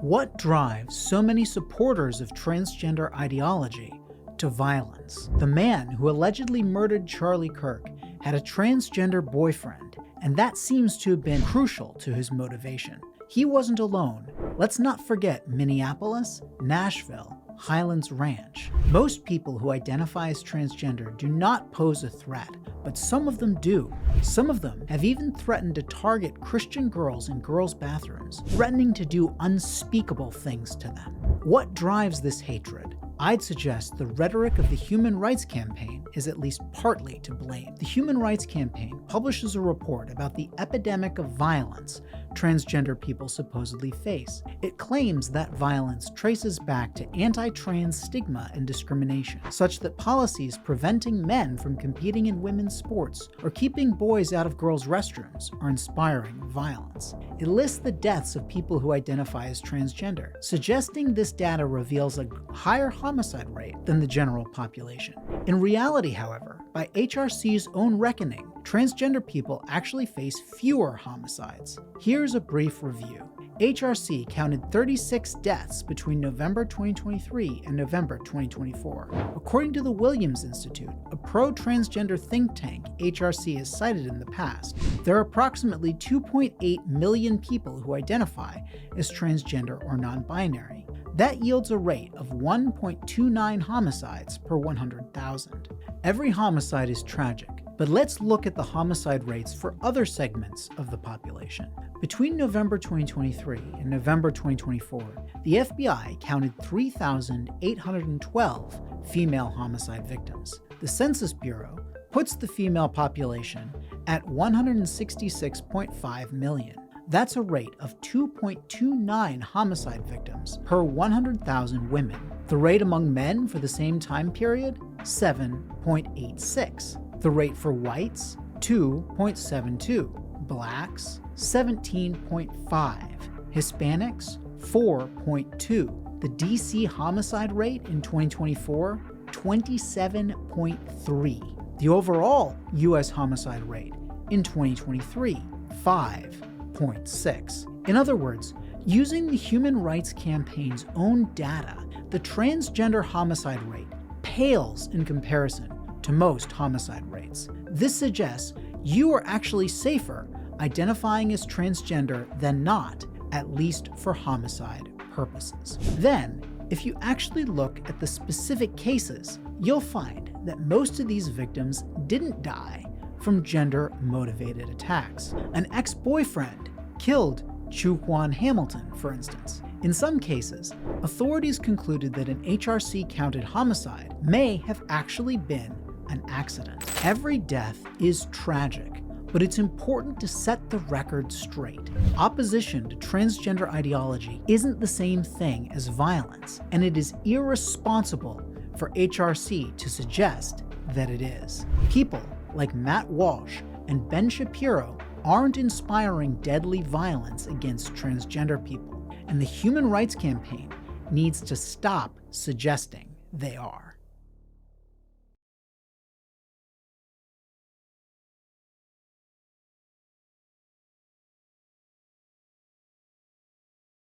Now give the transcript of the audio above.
What drives so many supporters of transgender ideology to violence? The man who allegedly murdered Charlie Kirk had a transgender boyfriend, and that seems to have been crucial to his motivation. He wasn't alone. Let's not forget Minneapolis, Nashville, Highlands Ranch. Most people who identify as transgender do not pose a threat, but some of them do. Some of them have even threatened to target Christian girls in girls' bathrooms, threatening to do unspeakable things to them. What drives this hatred? I'd suggest the rhetoric of the Human Rights Campaign is at least partly to blame. The Human Rights Campaign publishes a report about the epidemic of violence transgender people supposedly face. It claims that violence traces back to anti-trans stigma and discrimination, such that policies preventing men from competing in women's sports or keeping boys out of girls' restrooms are inspiring violence. It lists the deaths of people who identify as transgender, suggesting this data reveals a higher homicide rate than the general population. In reality, however, by HRC's own reckoning, transgender people actually face fewer homicides. Here's a brief review. HRC counted 36 deaths between November 2023 and November 2024. According to the Williams Institute, a pro-transgender think tank HRC has cited in the past, there are approximately 2.8 million people who identify as transgender or non-binary. That yields a rate of 1.29 homicides per 100,000. Every homicide is tragic, but let's look at the homicide rates for other segments of the population. Between November 2023 and November 2024, the FBI counted 3,812 female homicide victims. The Census Bureau puts the female population at 166.5 million. That's a rate of 2.29 homicide victims per 100,000 women. The rate among men for the same time period, 7.86. The rate for whites, 2.72. Blacks, 17.5. Hispanics, 4.2. The DC homicide rate in 2024, 27.3. The overall US homicide rate in 2023, 5.6. In other words, using the Human Rights Campaign's own data, the transgender homicide rate pales in comparison to most homicide rates. This suggests you are actually safer identifying as transgender than not, at least for homicide purposes. Then, if you actually look at the specific cases, you'll find that most of these victims didn't die from gender-motivated attacks. An ex-boyfriend killed Chuquan Hamilton, for instance. In some cases, authorities concluded that an HRC-counted homicide may have actually been an accident. Every death is tragic, but it's important to set the record straight. Opposition to transgender ideology isn't the same thing as violence, and it is irresponsible for HRC to suggest that it is. People like Matt Walsh and Ben Shapiro aren't inspiring deadly violence against transgender people, and the Human Rights Campaign needs to stop suggesting they are.